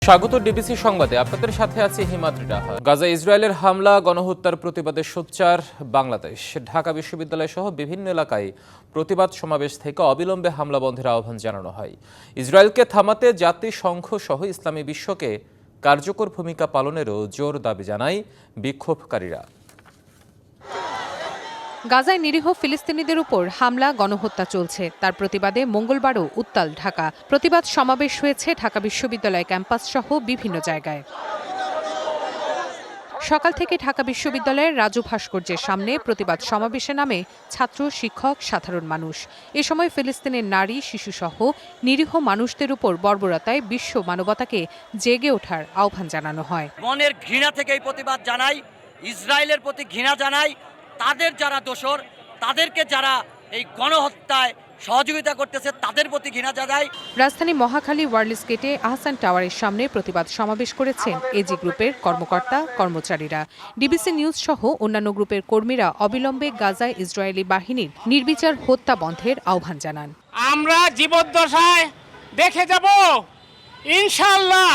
স্বাগত ডিবিসি সংবাদে আপনাদের সাথে আছে হিমাদ্রি রাহা। গাজা ইসরায়েলের হামলা গণহত্যার প্রতিবাদে সোচ্চার বাংলাদেশ। ঢাকা বিশ্ববিদ্যালয় সহ বিভিন্ন এলাকায় প্রতিবাদ সমাবেশ থেকে অবিলম্বে হামলা বন্ধের আহ্বান জানানো হয়। ইসরায়েলকে থামাতে জাতিসংঘ সহ ইসলামী বিশ্বকে কার্যকর ভূমিকা পালনেরও জোর দাবি জানায় বিক্ষোভকারীরা। গাজায় নিরীহ ফিলিস্তিনিদের উপর হামলা গণহত্যা চলছে, তার প্রতিবাদে মঙ্গলবারও উত্তাল ঢাকা। প্রতিবাদ সমাবেশ হয়েছে ঢাকা বিশ্ববিদ্যালয় ক্যাম্পাস সহ বিভিন্ন জায়গায়। সকাল থেকে ঢাকা বিশ্ববিদ্যালয়ের রাজু ভাস্কর্যের সামনে প্রতিবাদ সমাবেশে নামে ছাত্র, শিক্ষক, সাধারণ মানুষ। এ সময় ফিলিস্তিনের নারী, শিশুসহ নিরীহ মানুষদের উপর বর্বরতায় বিশ্ব মানবতাকে জেগে ওঠার আহ্বান জানানো হয়। মনের ঘৃণা থেকে এই প্রতিবাদ জানাই, ইসরায়েলের প্রতি ঘৃণা জানাই। তাদের যারা দোষর, তাদেরকে যারা এই গণহত্যায় সহযোগিতা করতেছে তাদের প্রতি ঘৃণা জানাই। রাজধানী মহাখালী ওয়ার্ল্ডস গেটে আহসান টাওয়ারের সামনে প্রতিবাদ সমাবেশ করেছেন এজি গ্রুপের কর্মকর্তা কর্মচারীরা। ডিবিসি নিউজ সহ অন্যান্য গ্রুপের কর্মীরা অবিলম্বে গাজায় ইসরায়েলি বাহিনীর নির্বিচার হত্যা বন্ধের আহ্বান জানান। আমরা জীবদ্দশায় দেখে যাব ইনশাআল্লাহ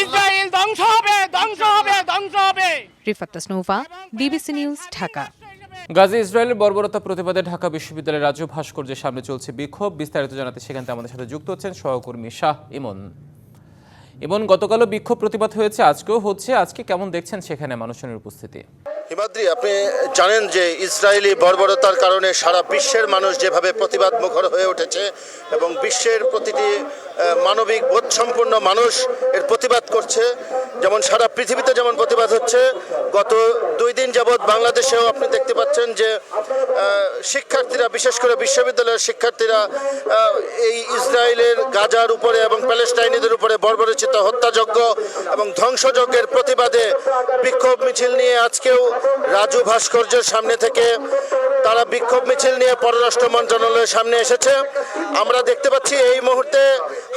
ইসরায়েল ধ্বংস হবে, ধ্বংস হবে, ধ্বংস হবে। Rifat Tasnuva, DBC news, Dhaka. Gaza ইসরায়েলের বর্বরতা প্রতিবাদে ঢাকা বিশ্ববিদ্যালয়ের রাজু ভাস্কর্যের সামনে চলছে বিক্ষোভ। বিস্তারিত জানাতে সেখান থেকে আমাদের সাথে যুক্ত হচ্ছেন সহকর্মী শাহ ইমন। ইমন, গতকালও বিক্ষোভ প্রতিবাদ হয়েছে, আজকেও হচ্ছে। আজকে কেমন দেখছেন সেখানে মানুষজনের উপস্থিতি? হিমাদ্রি, আপনি জানেন যে ইসরায়েলি বর্বরতার কারণে সারা বিশ্বের মানুষ যেভাবে প্রতিবাদ মুখর হয়ে উঠেছে এবং বিশ্বের প্রতিটি মানবিক বোধসম্পন্ন মানুষ এর প্রতিবাদ করছে। যেমন সারা পৃথিবীতে যেমন প্রতিবাদ হচ্ছে, গত 2 দিন যাবৎ বাংলাদেশেও আপনি দেখতে পাচ্ছেন যে শিক্ষার্থীরা, বিশেষ করে বিশ্ববিদ্যালয়ের শিক্ষার্থীরা এই ইসরায়েলের গাজার উপরে এবং প্যালেস্টাইনিদের উপরে বর্বরচিত হত্যাযজ্ঞ এবং ধ্বংসযজ্ঞের প্রতিবাদে বিক্ষোভ মিছিল নিয়ে আজকেও রাজু ভাস্কর্যের সামনে থেকে তারা বিক্ষোভ মিছিল নিয়ে পররাষ্ট্র মন্ত্রণালয়ের সামনে এসেছে। আমরা দেখতে পাচ্ছি এই মুহূর্তে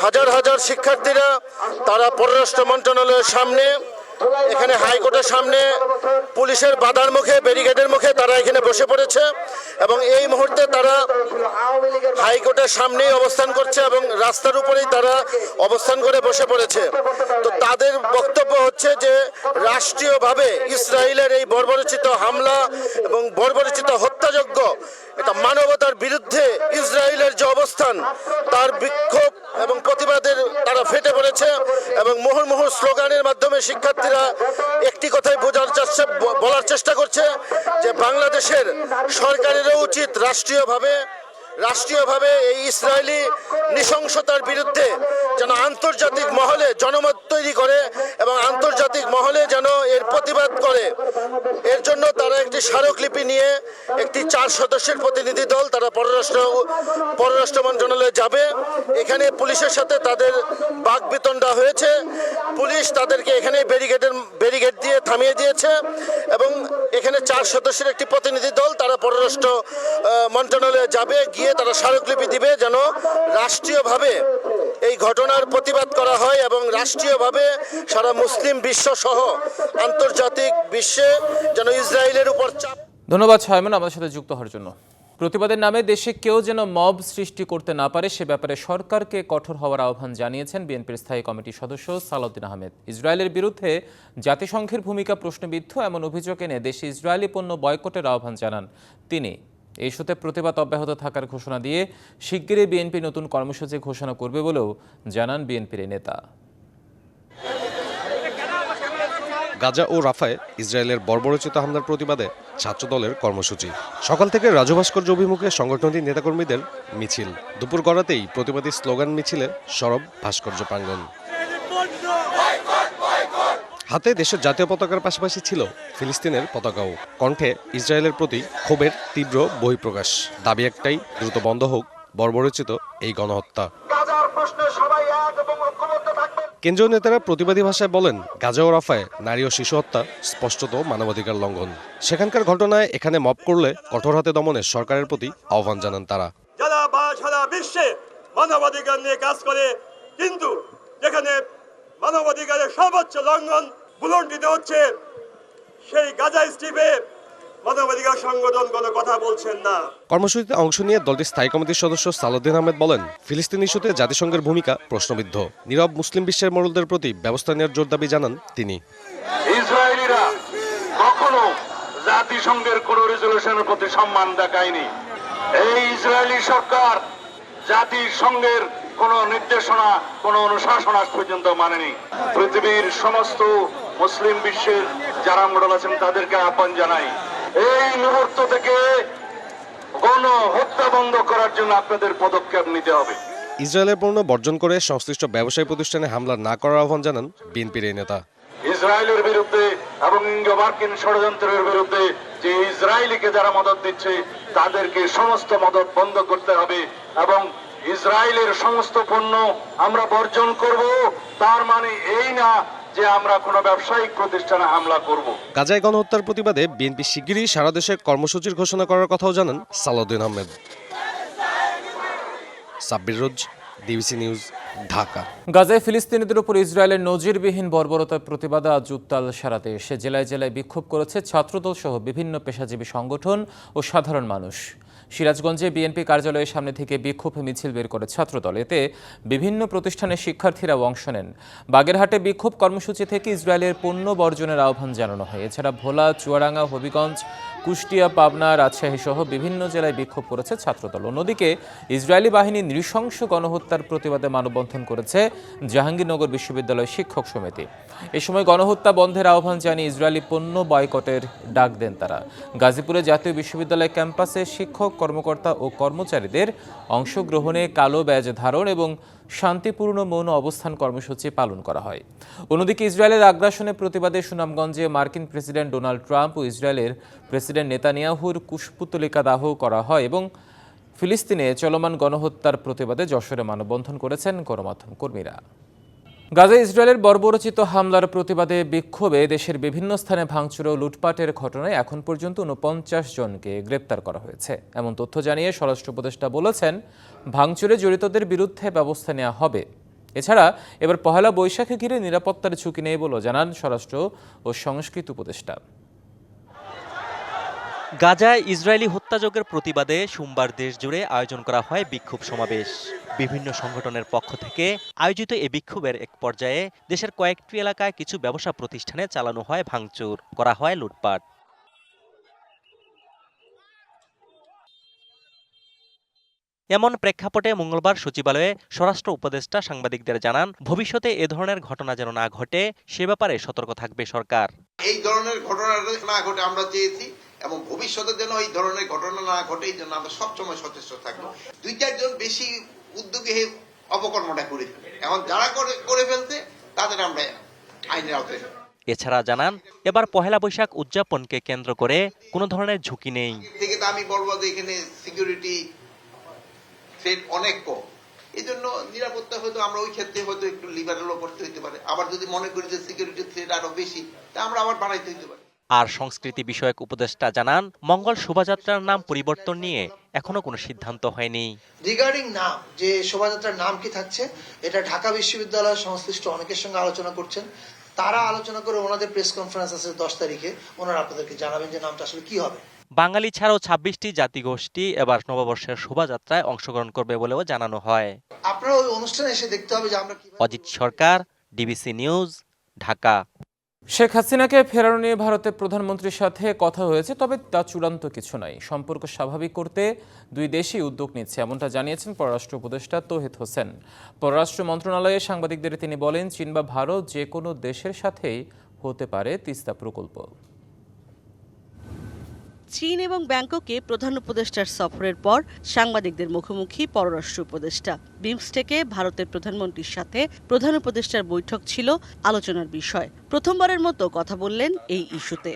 হাজার হাজার শিক্ষার্থীরা তারা পররাষ্ট্র মন্ত্রণালয়ের সামনে, এখানে হাইকোর্টের সামনে পুলিশের বাধার মুখে, ব্যারিকেডের মুখে তারা এখানে বসে পড়েছে এবং এই মুহূর্তে তারা হাইকোর্টের সামনেই অবস্থান করছে এবং রাস্তার উপরেই তারা অবস্থান করে বসে পড়েছে। তো তাদের বক্তব্য হচ্ছে যে রাষ্ট্রীয়ভাবে ইসরায়েলের এই বর্বরচিত হামলা এবং বর্বরচিত হত্যাযজ্ঞ, এটা মানবতার বিরুদ্ধে ইসরায়েলের যে অবস্থান, তার বিক্ষোভ এবং প্রতিবাদের তারা ফেটে পড়েছে এবং মুহুর্মুহু স্লোগানের মাধ্যমে শিক্ষার্থীরা একটি কথাই বলার চেষ্টা করছে যে বাংলাদেশের সরকারেরও উচিত রাষ্ট্রীয়ভাবে এই ইসরায়েলি নৃশংসতার বিরুদ্ধে যেন আন্তর্জাতিক মহলে জনমত তৈরি করে এবং আন্তর্জাতিক মহলে যেন এর প্রতিবাদ করে। এর জন্য তারা একটি স্মারকলিপি নিয়ে একটি 4 সদস্যের প্রতিনিধি দল তারা পররাষ্ট্র মন্ত্রণালয়ে যাবে। এখানে পুলিশের সাথে তাদের বাকবিতণ্ডা হয়েছে। পুলিশ তাদেরকে এখানে ব্যারিকেড দিয়ে থামিয়ে দিয়েছে এবং এখানে 4 সদস্যের একটি প্রতিনিধি দল তারা পররাষ্ট্র মন্ত্রণালয়ে যাবে, গিয়ে তারা স্মারকলিপি দিবে যেন রাষ্ট্রীয়ভাবে এই ঘটনার প্রতিবাদ করা হয় এবং রাষ্ট্রীয়ভাবে সারা মুসলিম বিশ্ব সহ আন্তর্জাতিক বিশ্বে যেন ইসরায়েলের উপর চাপ। ধন্যবাদ শায়মান আমাদের সাথে যুক্ত হওয়ার জন্য। প্রতিবাদের নামে দেশে কেউ যেন মব সৃষ্টি করতে না পারে সে ব্যাপারে সরকারকে কঠোর হওয়ার আহ্বান জানিয়েছেন বিএনপির স্থায়ী কমিটির সদস্য সালাউদ্দিন আহমেদ। ইসরায়েলের বিরুদ্ধে জাতিসংঘের ভূমিকা প্রশ্নবিদ্ধ এমন অভিযোগ এনে দেশে ইসরায়েলি পণ্য বয়কটের আহ্বান জানান তিনি। এই ইস্যুতে প্রতিবাদ অব্যাহত থাকার ঘোষণা দিয়ে শিগগিরই বিএনপি নতুন কর্মসূচি ঘোষণা করবে বলেও জানান বিএনপির নেতা। গাজা ও রাফায় ইসরায়েলের বর্বরচিত হামলার প্রতিবাদে ছাত্রদলের কর্মসূচি। সকাল থেকে রাজু ভাস্কর্য অভিমুখে সংগঠনটির নেতাকর্মীদের মিছিল। দুপুর গড়াতেই প্রতিবাদী স্লোগান মিছিলে সরব ভাস্কর্য প্রাঙ্গণ। হাতে দেশের জাতীয় পতাকার পাশাপাশি ছিল ফিলিস্তিনের পতাকাও। কণ্ঠে ইসরায়েলের প্রতি ক্ষোভের তীব্র বহিঃপ্রকাশ। দাবি একটাই, দ্রুত বন্ধ হোক বর্বরচিত এই গণহত্যা। কেন্দ্রীয় নেতারা প্রতিবাদী ভাষায় বলেন, গাজা ও রাফায় নারী ও শিশু হত্যা স্পষ্টত মানবাধিকার লঙ্ঘন। সেখানকার ঘটনায় এখানে মব করলে কঠোর হাতে দমনের সরকারের প্রতি আহ্বান জানান তারা। যারা সারা বিশ্বে মানবাধিকার নিয়ে কাজ করে, কিন্তু যেখানে মানবাধিকারের সর্বোচ্চ লঙ্ঘন বুলন্ডিত হচ্ছে, সেই গাজা স্ট্রিপে মানবাধিকার সংগঠন কোনো কথা বলছেন না। কর্মসূচিতে অংশ নিয়ে দলটির স্থায়ী কমিটির সদস্য সালাউদ্দিন আহমেদ বলেন, ফিলিস্তিন ইস্যুতে জাতিসংঘের ভূমিকা প্রশ্নবিদ্ধ। নীরব মুসলিম বিশ্বের মোড়লদের প্রতি ব্যবস্থা নেওয়ার জোর দাবি জানান তিনি। ইসরায়েলিরা কখনো জাতিসংঘের কোন রেজলিউশনের প্রতি সম্মান দেখায়নি। এই ইসরায়েলি সরকার জাতিসংঘের কোন নির্দেশনা, কোন অনুশাসন আজ পর্যন্ত মানেনি। পৃথিবীর সমস্ত মুসলিম বিশ্বের যারা মোড়ল আছেন তাদেরকে আহ্বান জানাই, এই মুহূর্ত থেকে গণ হত্যা বন্ধ করার জন্য আপনাদের পদক্ষেপ নিতে হবে। ইসরায়েলের পণ্য বর্জন করে সংশ্লিষ্ট ব্যবসায়ী প্রতিষ্ঠানে হামলা না করার আহ্বান জানান বিএনপির এই নেতা। ইসরায়েলের বিরুদ্ধে এবং ইঙ্গো মার্কিন ষড়যন্ত্রের বিরুদ্ধে যে ইসরায়েলিকে যারা মদত দিচ্ছে তাদেরকে সমস্ত মদত বন্ধ করতে হবে এবং ইসরায়েলের সমস্ত পণ্য আমরা বর্জন করব। তার মানে এই না যে আমরা কোনো ব্যবসায়িক প্রতিষ্ঠানে হামলা করব। গাজায় গণহত্যার প্রতিবাদে বিএনপি শিগগিরই সারা দেশে কর্মসূচির ঘোষণা করার কথাও জানান সালাউদ্দিন আহমেদ। সাব্বির রোজ, ডিবিসি নিউজ, ঢাকা। গাজায় ফিলিস্তিনিদের উপর ইসরায়েলের নজিরবিহীন বর্বরতার প্রতিবাদে আজ উত্তাল সারা দেশ। জেলায় জেলায় বিক্ষোভ করেছে ছাত্রদল সহ বিভিন্ন পেশাজীবী সংগঠন ও সাধারণ মানুষ। সিরাজগঞ্জে বিএনপি কার্যালয়ের সামনে থেকে বিক্ষোভ মিছিল বের করে ছাত্রদল। এতে বিভিন্ন প্রতিষ্ঠানের শিক্ষার্থীরাও অংশ নেন। বাগেরহাটে বিক্ষোভ কর্মসূচি থেকে ইসরায়েলের পণ্য বর্জনের আহ্বান জানানো হয়। এছাড়া ভোলা, চুয়াডাঙ্গা, হবিগঞ্জ, কুষ্টিয়া, পাবনা, রাজশাহী সহ বিভিন্ন জেলায় বিক্ষোভ করেছে ছাত্রদল। অন্যদিকে ইসরায়েলি বাহিনীর নৃশংস গণহত্যার প্রতিবাদে মানববন্ধন করেছে জাহাঙ্গীরনগর বিশ্ববিদ্যালয় শিক্ষক সমিতি। এ সময় গণহত্যা বন্ধের আহ্বান জানিয়ে ইসরায়েলি পণ্য বয়কটের ডাক দেন তারা। গাজীপুরে জাতীয় বিশ্ববিদ্যালয় ক্যাম্পাসে শিক্ষক, কর্মকর্তা ও কর্মচারীদের অংশগ্রহণে কালো ব্যাজ ধারণ এবং শান্তিপূর্ণ মৌন অবস্থান কর্মসূচি পালন করা হয়। অন্যদিকে ইসরায়েলের আগ্রাসনের প্রতিবাদে সুনামগঞ্জে মার্কিন প্রেসিডেন্ট ডোনাল্ড ট্রাম্প ও ইসরায়েলের প্রেসিডেন্ট নেতানিয়াহুর কুশপুতলিকা দাহ করা হয় এবং ফিলিস্তিনে চলমান গণহত্যার প্রতিবাদে যশোরে মানববন্ধন করেছেন গণমাধ্যম কর্মীরা। গাজায় ইসরায়েলের বর্বরোচিত হামলার প্রতিবাদে বিক্ষোভে দেশের বিভিন্ন স্থানে ভাঙচুর ও লুটপাটের ঘটনায় এখন পর্যন্ত 49 জনকে গ্রেপ্তার করা হয়েছে। এমন তথ্য জানিয়ে স্বরাষ্ট্র উপদেষ্টা বলেছেন, ভাঙচুরে জড়িতদের বিরুদ্ধে ব্যবস্থা নেওয়া হবে। এছাড়া এবার পহেলা বৈশাখে ঘিরে নিরাপত্তার ঝুঁকি নেই বলেও জানান স্বরাষ্ট্র ও সংস্কৃতি উপদেষ্টা। গাজায় ইসরায়েলি হত্যাযজ্ঞের প্রতিবাদে সোমবার দেশজুড়ে আয়োজন করা হয় বিক্ষোভ সমাবেশ। বিভিন্ন সংগঠনের পক্ষ থেকে আয়োজিত এই বিক্ষোভের এক পর্যায়ে দেশের কয়েকটি এলাকায় কিছু ব্যবসা প্রতিষ্ঠানে চালানো হয় ভাঙচুর, করা হয় লুটপাট। এমন প্রেক্ষাপটে মঙ্গলবার সচিবালয়ে স্বরাষ্ট্র উপদেষ্টা সাংবাদিকদের জানান, ভবিষ্যতে এ ধরনের ঘটনা যেন না ঘটে সে ব্যাপারে সতর্ক থাকবে সরকার। এই ধরনের ঘটনা না ঘটে আমরা চেয়েছি এবং ভবিষ্যতে যেন এই ধরনের ঘটনা না ঘটে এই জন্য আমরা সবসময় সচেষ্ট থাকবো। 2-4 জন বেশি উদ্যোগে অপকর্মটা করে ফেলে, এখন যারা করে ফেলছে তাদের আমরা আইনের আওতায়। এছাড়া জানান, এবার পহেলা বৈশাখ উদযাপনকে কেন্দ্র করে কোনো ধরনের ঝুঁকি নেই। থেকে আমি বলবো যে এখানে সিকিউরিটি থ্রেট অনেক কম, এই জন্য নিরাপত্তা হয়তো আমরা ওই ক্ষেত্রে হয়তো একটু লিবারেলও করতে হইতে পারে। আবার যদি মনে করি যে সিকিউরিটি থ্রেট আরো বেশি, তা আমরা আবার বাড়াইতে হইতে পারে। আর সংস্কৃতি বিষয়ক উপদেষ্টা জানান, মঙ্গল শোভাযাত্রার নাম পরিবর্তন নিয়ে এখনো কোনো সিদ্ধান্ত হয়নি। রিগার্ডিং নাম, যে শোভাযাত্রার নাম কি থাকছে, এটা ঢাকা বিশ্ববিদ্যালয় সংশ্লিষ্ট অনেকের সঙ্গে আলোচনা করছেন। তারা আলোচনা করে ওনাদের প্রেস কনফারেন্স আছে 10 তারিখে, ওনারা আপনাদেরকে জানাবেন যে নামটা আসলে কি হবে। বাঙালি ছাড়াও 26টি জাতিগোষ্ঠী এবার নববর্ষের শোভাযাত্রায় অংশগ্রহণ করবে বলেও জানানো হয়। আপনারা ওই অনুষ্ঠানে এসে দেখতে হবে যে আমরা কি। অজিত সরকার, ডিবিসি নিউজ, ঢাকা। শেখ হাসিনাকে ফেরানো নিয়ে ভারতের প্রধানমন্ত্রীর সাথে কথা হয়েছে, তবে তা চূড়ান্ত কিছু নয়। সম্পর্ক স্বাভাবিক করতে দুই দেশই উদ্যোগ নিচ্ছে, এমনটা জানিয়েছেন পররাষ্ট্র উপদেষ্টা তৌহিদ হোসেন। পররাষ্ট্র মন্ত্রণালয়ে সাংবাদিকদের তিনি বলেন, চীন বা ভারত যে কোনো দেশের সাথেই হতে পারে তিস্তা প্রকল্প। চীন এবং ব্যাংককে প্রধান উপদেষ্টার সফরের পর সাংবাদিকদের মুখোমুখি পররাষ্ট্র উপদেষ্টা। বিমস্টেকে ভারতের প্রধানমন্ত্রীর সাথে প্রধান উপদেষ্টার বৈঠক ছিল আলোচনার বিষয়। প্রথমবারের মতো কথা বললেন এই ইস্যুতে।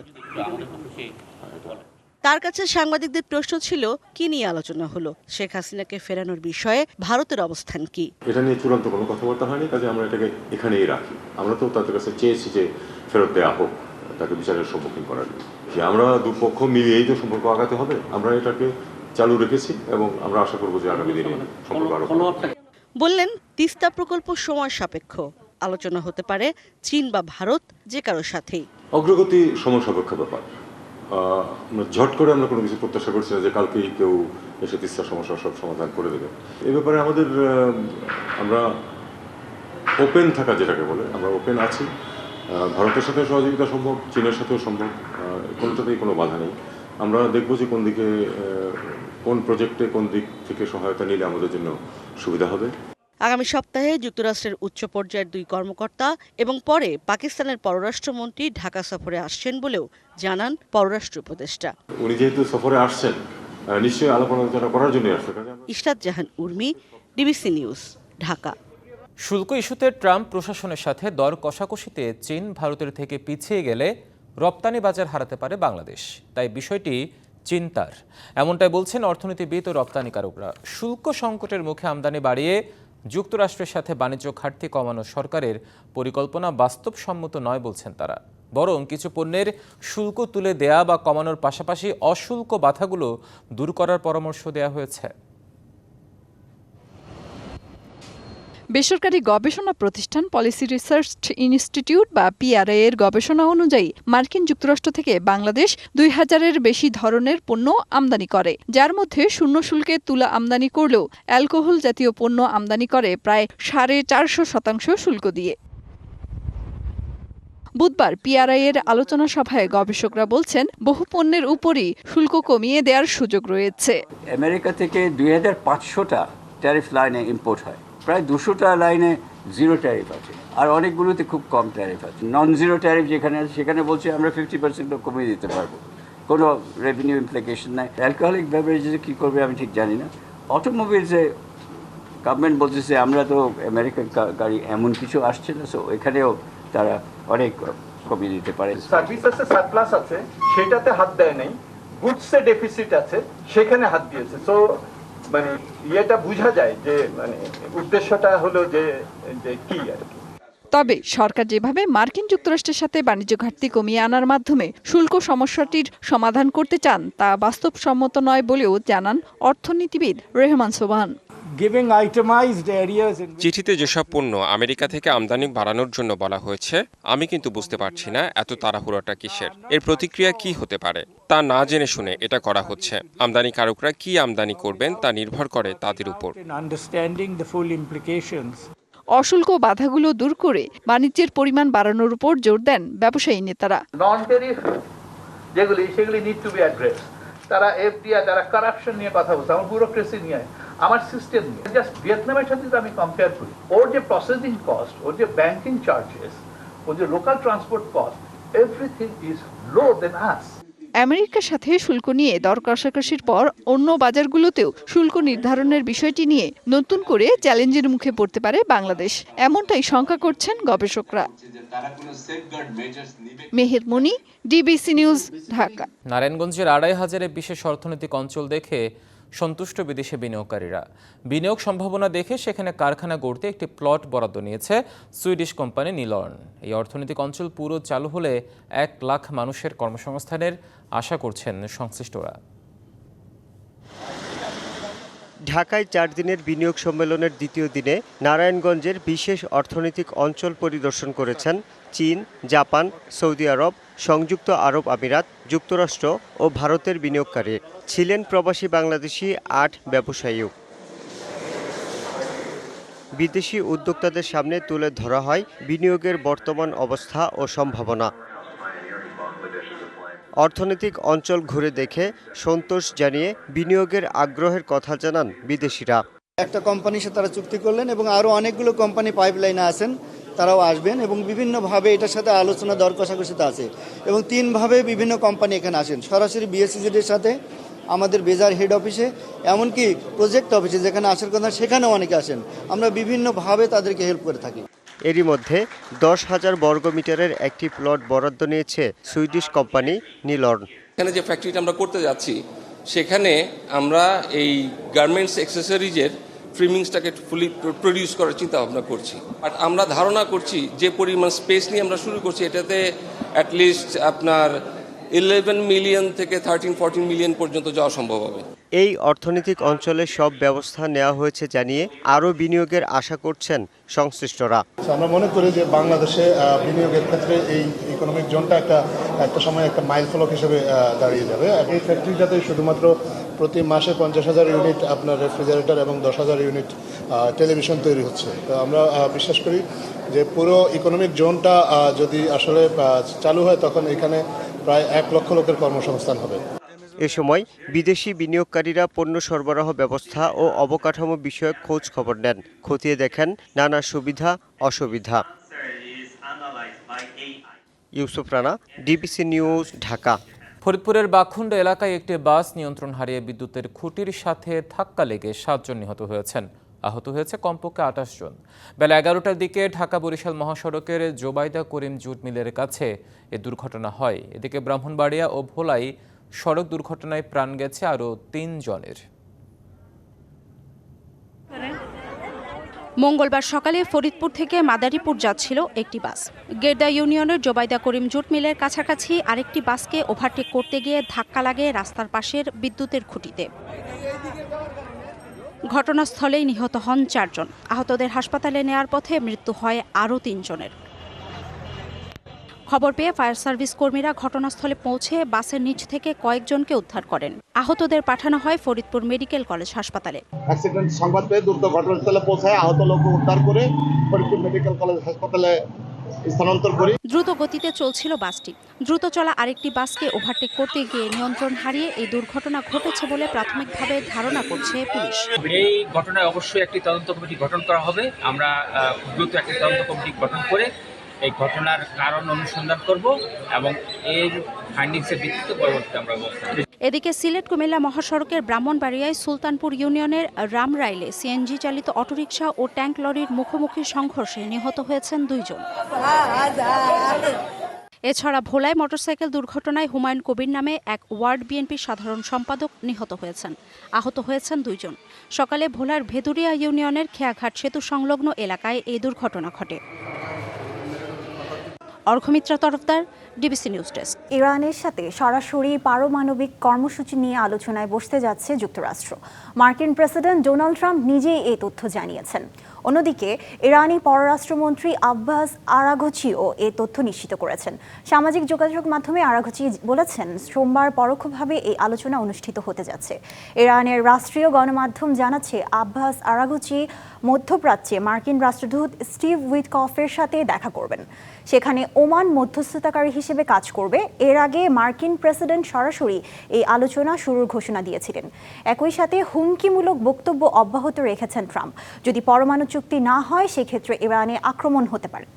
তার কাছে সাংবাদিকদের প্রশ্ন ছিল, কি নিয়ে আলোচনা হলো, শেখ হাসিনাকে ফেরানোর বিষয়ে ভারতের অবস্থান কি। এটা নিয়ে চূড়ান্ত কোনো কথাবার্তা হয়নি, কাজে আমরা এটাকে এখানেই রাখি। আমরা তো তাদের কাছে চেয়েছি যে ফেরত দেওয়া হোক, তাকে বিচারের সম্মুখীন করার জন্য। আমরা দুপক্ষ মিলিয়েই তো সম্পর্ক আগাতে হবে, আমরা এটাকে চালু রেখেছি এবং আমরা আশা করবো যে আগামী দিনে সম্পর্ক আরো। বললেন, তিস্তা প্রকল্প সময় সাপেক্ষ, আলোচনা হতে পারে চীন বা ভারত যে কারোর সাথেই। অগ্রগতি সময় সাপেক্ষ ব্যাপার, ঝট করে আমরা কোনো কিছু প্রত্যাশা করছি না যে কালকেই কেউ এসে তিস্তার সমস্যার সব সমাধান করে দেবে। এ ব্যাপারে আমরা ওপেন থাকা যেটাকে বলে, আমরা ওপেন আছি। ভারতের সাথে সহযোগিতা সম্ভব, চীনের সাথেও সম্ভব, কোনোটাতেই কোনো বাধা নেই। আমরা দেখব যে কোন প্রজেক্টে কোন দিক থেকে সহায়তা নিলে আমাদের জন্য সুবিধা হবে। আগামী সপ্তাহে যুক্তরাষ্ট্রের উচ্চ পর্যায়ের 2 কর্মকর্তা এবং পরে পাকিস্তানের পররাষ্ট্রমন্ত্রী ঢাকা সফরে আসছেন বলেও জানান পররাষ্ট্র উপদেষ্টা। উনি যেহেতু সফরে আসছেন, নিশ্চয়ই আলাপ আলোচনা করার জন্য আসছেন। ইশরাত জাহান উর্মি, ডিবিসি নিউজ, ঢাকা। শুল্ক ইস্যুতে ট্রাম্প প্রশাসনের সাথে দর কষাকষিতে চীন ভারতের থেকে পিছিয়ে গেলে রপ্তানি বাজার হারাতে পারে বাংলাদেশ, তাই বিষয়টি চিন্তার, এমনটাই বলছেন অর্থনীতিবিদ ও রপ্তানিকারকরা। শুল্ক সংকটের মুখে আমদানি বাড়িয়ে যুক্তরাষ্ট্রের সাথে বাণিজ্য ঘাটতি কমানো সরকারের পরিকল্পনা বাস্তবসম্মত নয় বলছেন তারা, বরং কিছু পণ্যের শুল্ক তুলে দেয়া বা কমানোর পাশাপাশি অশুল্ক বাধাগুলো দূর করার পরামর্শ দেওয়া হয়েছে। বেসরকারি গবেষণা প্রতিষ্ঠান পলিসি রিসার্চ ইনস্টিটিউট বা পিআরআই এর গবেষণা অনুযায়ী মার্কিন যুক্তরাষ্ট্র থেকে বাংলাদেশ 2000-এর বেশি ধরনের পণ্য আমদানি করে, যার মধ্যে শূন্য শুল্কে তুলা আমদানি করলেও অ্যালকোহল জাতীয় পণ্য আমদানি করে প্রায় 450% শুল্ক দিয়ে। বুধবার পিআরআই এর আলোচনা সভায় গবেষকরা বলছেন, বহু পণ্যের উপরই শুল্ক কমিয়ে দেওয়ার সুযোগ রয়েছে। আমেরিকা থেকে 2500টা ট্যারিফ লাইনে ইম্পোর্ট হয়, প্রায় 200টা লাইনে জিরো ট্যারিফ আছে, আর অনেকগুলোতে খুব কম ট্যারিফ আছে। নন জিরো ট্যারিফ যেখানে আছে সেখানে বলছে আমরা 50% কমিয়ে দিতে পারবো, কোনো রেভিনিউ ইমপ্লিকেশন নাই। অ্যালকোহলিক বেভারেজে কী করবে আমি ঠিক জানি না। অটোমোবাইলসে গভর্নমেন্ট বলতেছে আমরা তো আমেরিকান গাড়ি এমন কিছু আসছে না, সো এখানেও তারা অনেক কমিয়ে দিতে পারে। সার্ভিসেসে সারপ্লাস আছে, সেটাতে হাত দেয় নাই, গুডসে ডেফিসিট আছে, সেখানে হাত দিয়েছে। সো মানে এটা বোঝা যায় যে মানে উদ্দেশ্যটা হলো যে কি আর কি। তবে সরকার যেভাবে মার্কিন যুক্তরাষ্ট্রের সাথে বাণিজ্য ঘাটতি কমিয়ে আনার মাধ্যমে শুল্ক সমস্যাটির সমাধান করতে চান তা বাস্তবসম্মত নয় বলেও জানান অর্থনীতিবিদ রেহমান সোবহান। চিঠিতে যেসব পণ্য আমেরিকা থেকে আমদানি বাড়ানোর জন্য বলা হয়েছে, আমি কিন্তু বুঝতে পারছি না এত তাড়াহুড়োটা কিসের, এর প্রতিক্রিয়া কি হতে পারে তা না জেনে শুনে এটা করা হচ্ছে। আমদানিকারকরা কি আমদানি করবেন তা নির্ভর করে তাদের উপর। অশুল্ক বাধাগুলো দূর করে বাণিজ্যের পরিমাণ বাড়ানোর উপর জোর দেন ব্যবসায়ী নেতারা। নন ট্যারিফ সেগুলি নিড টু বি অ্যাড্রেস। তারা এফডিআই, তারা কারাপশন নিয়ে কথা বলছে, আমার ব্যুরোক্রেসি নিয়ে, আমার সিস্টেম নিয়ে। জাস্ট ভিয়েতনামের সাথে আমি কম্পেয়ার করি, ওর যে প্রসেসিং কস্ট, ওর যে ব্যাংকিং চার্জেস, ওর যে local transport cost, everything is low then us. আমেরিকার সাথে শুল্ক নিয়ে দর কষাকষির পর অন্য বাজারগুলোতেও শুল্ক নির্ধারণের বিষয়টি নিয়ে নতুন করে চ্যালেঞ্জের মুখে পড়তে পারে বাংলাদেশ, এমনটাই শঙ্কা করছেন গবেষকরা। মেহের মনি, ডিবিসি নিউজ, ঢাকা। নারায়ণগঞ্জের 2500-এ বিশেষ অর্থনৈতিক অঞ্চল দেখে সন্তুষ্ট বিদেশি বিনিয়োগকারীরা। বিনিয়োগ সম্ভাবনা দেখে সেখানে কারখানা গড়তে একটি প্লট বরাদ্দ নিয়েছে সুইডিশ কোম্পানি নিলর্ন। এই অর্থনৈতিক অঞ্চল পুরো চালু হলে 1 লাখ মানুষের কর্মসংস্থানের আশা করছেন সংশ্লিষ্টরা। ঢাকায় 4 দিনের বিনিয়োগ সম্মেলনের দ্বিতীয় দিনে নারায়ণগঞ্জের বিশেষ অর্থনৈতিক অঞ্চল পরিদর্শন করেছেন চীন, জাপান, সৌদি আরব, সংযুক্ত আরব আমিরাত, যুক্তরাষ্ট্র ও ভারতের বিনিয়োগকারী। ছিলেন প্রবাসী বাংলাদেশি 8 ব্যবসায়ীও। বিদেশি উদ্যোক্তাদের সামনে তুলে ধরা হয় বিনিয়োগের বর্তমান অবস্থা ও সম্ভাবনা। অর্থনৈতিক অঞ্চল ঘুরে দেখে সন্তোষ জানিয়ে বিনিয়োগের আগ্রহের কথা জানান বিদেশিরা। একটা কোম্পানির সাথে তারা চুক্তি করলেন এবং আরও অনেকগুলো কোম্পানি পাইপলাইনে আছেন, তারাও আসবেন এবং বিভিন্নভাবে এটার সাথে আলোচনা দর কষাকষিতে আছে এবং 3 ভাবে বিভিন্ন কোম্পানি এখানে আসেন, সরাসরি বিএসসিজির সাথে, আমাদের বেজার হেড অফিসে, এমনকি প্রজেক্ট অফিসে যেখানে আসার কথা সেখানেও অনেকে আসেন। আমরা বিভিন্নভাবে তাদেরকে হেল্প করে থাকি। এরই মধ্যে 10,000 বর্গমিটারের একটি প্লট বরাদ্দ নিয়েছে সুইডিশ কোম্পানি নিলর্ন। এখানে যে ফ্যাক্টরিটা আমরা করতে যাচ্ছি সেখানে আমরা এই গার্মেন্টস অ্যাক্সেসরিজের ফ্রেমিংসটাকে ফুলি প্রডিউস করার চিন্তা ভাবনা করছি। আর আমরা ধারণা করছি যে পরিমাণ স্পেস নিয়ে আমরা শুরু করছি এটাতে অ্যাটলিস্ট আপনার 11 মিলিয়ন থেকে 13-14 মিলিয়ন পর্যন্ত যাওয়া সম্ভব হবে। এই অর্থনৈতিক অঞ্চলে সব ব্যবস্থা নেওয়া হয়েছে জানিয়ে আরও বিনিয়োগের আশা করছেন সংশ্লিষ্টরা। আমরা মনে করি যে বাংলাদেশে বিনিয়োগের ক্ষেত্রে এই ইকোনমিক জোনটা একটা সময় একটা মাইল ফলক হিসেবে দাঁড়িয়ে যাবে। এই ফ্যাক্টরিটাতে শুধুমাত্র প্রতি মাসে 50,000 ইউনিট আপনার রেফ্রিজারেটর এবং 10,000 ইউনিট টেলিভিশন তৈরি হচ্ছে। তো আমরা বিশ্বাস করি যে পুরো ইকোনমিক জোনটা যদি আসলে চালু হয় তখন এখানে প্রায় 1 লক্ষ লোকের কর্মসংস্থান হবে। এ সময় বিদেশি বিনিয়োগকারীরা পণ্য সরবরাহ ব্যবস্থা ও অবকাঠামো বিষয়ক খোঁজ খবর নেন, খতিয়ে দেখেন নানা সুবিধা অসুবিধা। Yusuf Rana, DBC news, Dhaka. ফরিদপুরের বাখুন্ডা এলাকায় একটি বাস নিয়ন্ত্রণ হারিয়ে বিদ্যুতের খুঁটির সাথে ধাক্কা লেগে 7 জন নিহত হয়েছেন। আহত হয়েছে কমপক্ষে 28 জন। বেলা 11টার দিকে ঢাকা বরিশাল মহাসড়কের জোবাইদা করিম জুট মিলের কাছে এ দুর্ঘটনা হয়। এদিকে ব্রাহ্মণবাড়িয়া ও ভোলাই সড়ক দুর্ঘটনায় প্রাণ গেছে আরও 3 জনের। মঙ্গলবার সকালে ফরিদপুর থেকে মাদারীপুর যাচ্ছিল একটি বাস। গেরদা ইউনিয়নের জোবাইদা করিম জুট মিলের কাছাকাছি আরেকটি বাসকে ওভারটেক করতে গিয়ে ধাক্কা লাগে রাস্তার পাশের বিদ্যুতের খুঁটিতে। ঘটনাস্থলেই নিহত হন 4 জন। আহতদের হাসপাতালে নেয়ার পথে মৃত্যু হয় আরও 3 জনের। খবর পেয়ে ফায়ার সার্ভিস কর্মীরা ঘটনাস্থলে পৌঁছে বাসের নিচ থেকে কয়েকজনকে উদ্ধার করেন। আহতদের পাঠানো হয় ফরিদপুর মেডিকেল কলেজ হাসপাতালে। অ্যাক্সিডেন্ট সংবাদ পেয়ে দ্রুত ঘটনাস্থলে পৌঁছায় আহত লোককে উদ্ধার করে ফরিদপুর মেডিকেল কলেজ হাসপাতালে স্থানান্তর করি। দ্রুত গতিতে চলছিল বাসটি। দ্রুত চলা আরেকটি বাসকে ওভারটেক করতে গিয়ে নিয়ন্ত্রণ হারিয়ে এই দুর্ঘটনা ঘটেছে বলে প্রাথমিকভাবে ধারণা করছে পুলিশ। এই ঘটনায় অবশ্যই একটি তদন্ত কমিটি গঠন করা হবে। আমরা দ্রুত একটি তদন্ত কমিটি গঠন করে এই ঘটনার কারণ অনুসন্ধান করব এবং এর ফাইন্ডিংসের ভিত্তিতে পরবর্তীতে আমরা ব্যবস্থা নেব। এদিকে সিলেট কুমিল্লা মহাসড়কের ব্রাহ্মণবাড়িয়ায় সুলতানপুর ইউনিয়নের রামরাইলে সিএনজি চালিত অটোরিকশা ও ট্যাঙ্ক লরির মুখোমুখি সংঘর্ষে নিহত হয়েছেন 2 জন। এছাড়া ভোলায় মোটরসাইকেল দুর্ঘটনায় হুমায়ুন কবির নামে এক ওয়ার্ড বিএনপির সাধারণ সম্পাদক নিহত হয়েছেন। আহত হয়েছেন 2 জন। সকালে ভোলার ভেদুরিয়া ইউনিয়নের খেয়াঘাট সেতু সংলগ্ন এলাকায় এই দুর্ঘটনা ঘটে। Arghamitra Tarafdar, DBC news desk. ইরানের সাথে সরাসরি পারমাণবিক কর্মসূচি নিয়ে আলোচনায় বসতে যাচ্ছে যুক্তরাষ্ট্র। মার্কিন প্রেসিডেন্ট ডোনাল্ড ট্রাম্প নিজেই এই তথ্য জানিয়েছেন। অন্যদিকে ইরানি পররাষ্ট্রমন্ত্রী আব্বাস আরাঘচিও এই তথ্য নিশ্চিত করেছেন। সামাজিক যোগাযোগ মাধ্যমে আরাঘচি বলেছেন, সোমবার পরোক্ষভাবে এই আলোচনা অনুষ্ঠিত হতে যাচ্ছে। ইরানের রাষ্ট্রীয় গণমাধ্যম জানাচ্ছে, আব্বাস আরাঘচি মধ্যপ্রাচ্যে মার্কিন রাষ্ট্রদূত স্টিভ উইটকফের সাথে দেখা করবেন। সেখানে ওমান মধ্যস্থতাকারী হিসেবে কাজ করবে। এর আগে মার্কিন প্রেসিডেন্ট সরাসরি এই আলোচনা শুরুর ঘোষণা দিয়েছিলেন। একই সাথে হুমকিমূলক বক্তব্য অব্যাহত রেখেছেন ট্রাম্প। যদি পরমাণু চুক্তি না হয় সেক্ষেত্রে ইরানে আক্রমণ হতে পারে।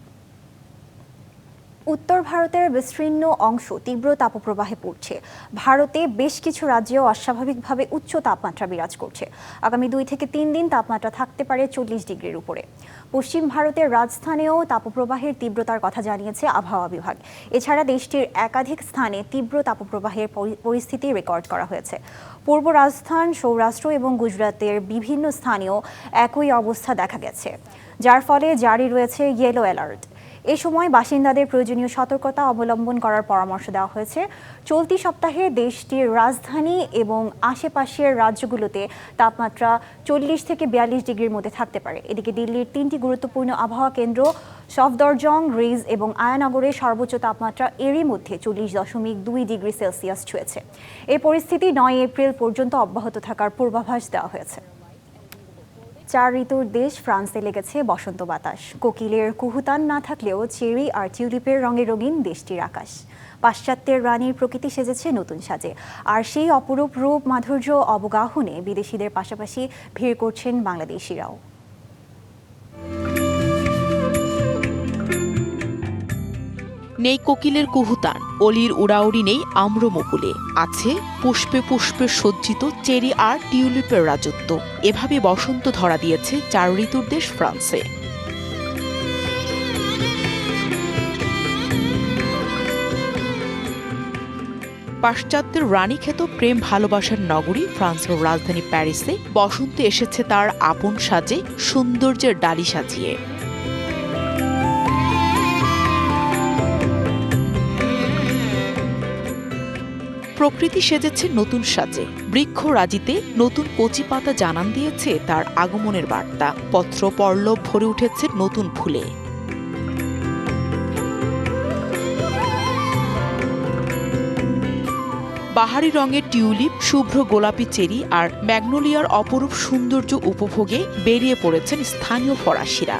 উত্তর ভারতের বিস্তীর্ণ অংশ তীব্র তাপপ্রবাহে পড়ছে। ভারতে বেশ কিছু রাজ্যেও অস্বাভাবিকভাবে উচ্চ তাপমাত্রা বিরাজ করছে। আগামী 2 থেকে 3 দিন তাপমাত্রা থাকতে পারে 40 ডিগ্রির উপরে। পশ্চিম ভারতের রাজস্থানেও তাপপ্রবাহের তীব্রতার কথা জানিয়েছে আবহাওয়া বিভাগ। এছাড়া দেশটির একাধিক স্থানে তীব্র তাপপ্রবাহের পরিস্থিতি রেকর্ড করা হয়েছে। পূর্ব রাজস্থান, সৌরাষ্ট্র এবং গুজরাতের বিভিন্ন স্থানেও একই অবস্থা দেখা গেছে, যার ফলে জারি রয়েছে ইয়েলো অ্যালার্ট। এ সময় বাসিন্দাদের প্রয়োজনীয় সতর্কতা অবলম্বন করার পরামর্শ দেওয়া হয়েছে। চলতি সপ্তাহে দেশটির রাজধানী এবং আশেপাশের রাজ্যগুলোতে তাপমাত্রা 40 থেকে 42 ডিগ্রির মধ্যে থাকতে পারে। এদিকে দিল্লির 3টি গুরুত্বপূর্ণ আবহাওয়া কেন্দ্র সফদরজং, রিজ এবং আয়ানগরে সর্বোচ্চ তাপমাত্রা এরই মধ্যে 40.2 ডিগ্রি সেলসিয়াস ছুঁয়েছে। এই পরিস্থিতি 9 এপ্রিল পর্যন্ত অব্যাহত থাকার পূর্বাভাস দেওয়া হয়েছে। 4 ঋতুর দেশ ফ্রান্সে লেগেছে বসন্ত বাতাস। কোকিলের কুহুতান না থাকলেও চেরি আর টিউলিপের রঙে রঙিন দেশটির আকাশ। পাশ্চাত্যের রানীর প্রকৃতি সেজেছে নতুন সাজে। আর সেই অপরূপ রূপ মাধুর্য অবগাহনে বিদেশিদের পাশাপাশি ভিড় করছেন বাংলাদেশিরাও। নেই কোকিলের কুহুতান, অলির উড়াউড়ি নেই আম্রমুকুলে, আছে পুষ্পে পুষ্পে সজ্জিত চেরি আর টিউলিপের রাজত্ব। এভাবে বসন্ত ধরা দিয়েছে 4 ঋতুর দেশ ফ্রান্সে। পাশ্চাত্যের রানীখ্যাত প্রেম ভালোবাসার নগরী ফ্রান্সের রাজধানী প্যারিসে বসন্ত এসেছে তার আপন সাজে, সৌন্দর্যের ডালি সাজিয়ে। প্রকৃতি সেজেছে নতুন সাজে। বৃক্ষরাজিতে নতুন কচি পাতা জানান দিয়েছে তার আগমনের বার্তা। পত্র পল্লব ভরে উঠেছে নতুন ফুলে। বাহারি রঙের টিউলিপ, শুভ্র গোলাপি চেরি আর ম্যাগনোলিয়ার অপরূপ সৌন্দর্য উপভোগে বেরিয়ে পড়েছেন স্থানীয় ফরাসিরা।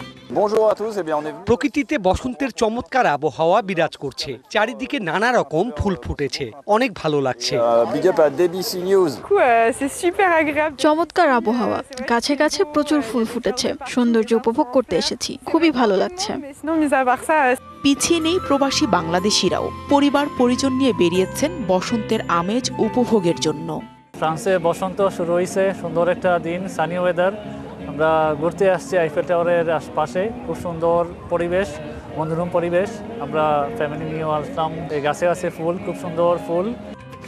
প্রকৃতিতে বসন্তের চমৎকার আবহাওয়া বিরাজ করছে, চারিদিকে নানা রকম ফুল ফুটেছে, অনেক ভালো লাগছে। চমৎকার আবহাওয়া, গাছে গাছে প্রচুর ফুল ফুটেছে, সৌন্দর্য উপভোগ করতে এসেছি, খুবই ভালো লাগছে। পিছিয়ে নেই প্রবাসী বাংলাদেশিরাও, পরিবার পরিজন নিয়ে বেরিয়েছেন বসন্তের আমেজ উপভোগের জন্য। ফ্রান্সে বসন্ত শুরু হয়েছে, সুন্দর একটা দিন, সানি ওয়েদার। আমরা ঘুরতে আসছি আইফেল টাওয়ারের আশপাশে, খুব সুন্দর পরিবেশ, মনোরম পরিবেশ। আমরা ফ্যামিলি নিয়ে আসলাম, এই গাছে গাছে ফুল, খুব সুন্দর ফুল।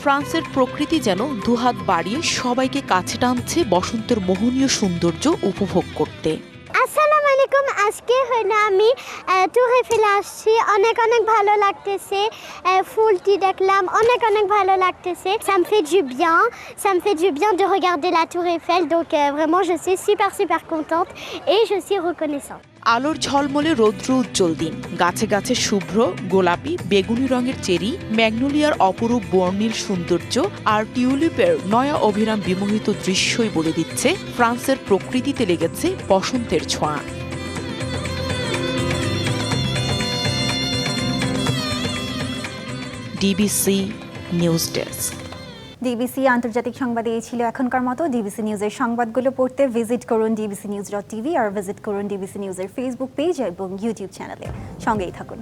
ফ্রান্সের প্রকৃতি যেন দুহাত বাড়িয়ে সবাইকে কাছে টানছে বসন্তের মোহনীয় সৌন্দর্য উপভোগ করতে। আসসালামু আলাইকুম, আজকে হলো আমি ট্যুর আইফেলে আসছি, অনেক অনেক ভালো লাগতেছে, ফুলটি দেখলাম, অনেক অনেক ভালো লাগতেছে। Ça me fait du bien de regarder la tour Eiffel, donc vraiment je suis super contente et je suis reconnaissante. আলোর ঝলমলে রৌদ্র উজ্জ্বল দিন, গাছে গাছে শুভ্র গোলাপি বেগুনি রঙের চেরি, ম্যাগনোলিয়ার অপরূপ বর্ণিল সৌন্দর্য আর টিউলিপের নয়া অভিরাম বিমোহিত দৃশ্যই বলে দিচ্ছে ফ্রান্সের প্রকৃতিতে লেগেছে বসন্তের ছোঁয়া। DBC news desk. ডিবিসি আন্তর্জাতিক সংবাদে এই ছিল এখনকার মতো। ডিবিসি নিউজের সংবাদগুলো পড়তে ভিজিট করুন dbcnews.tv আর ভিজিট করুন ডিবিসি নিউজের ফেসবুক পেজ এবং ইউটিউব চ্যানেলে। সঙ্গেই থাকুন।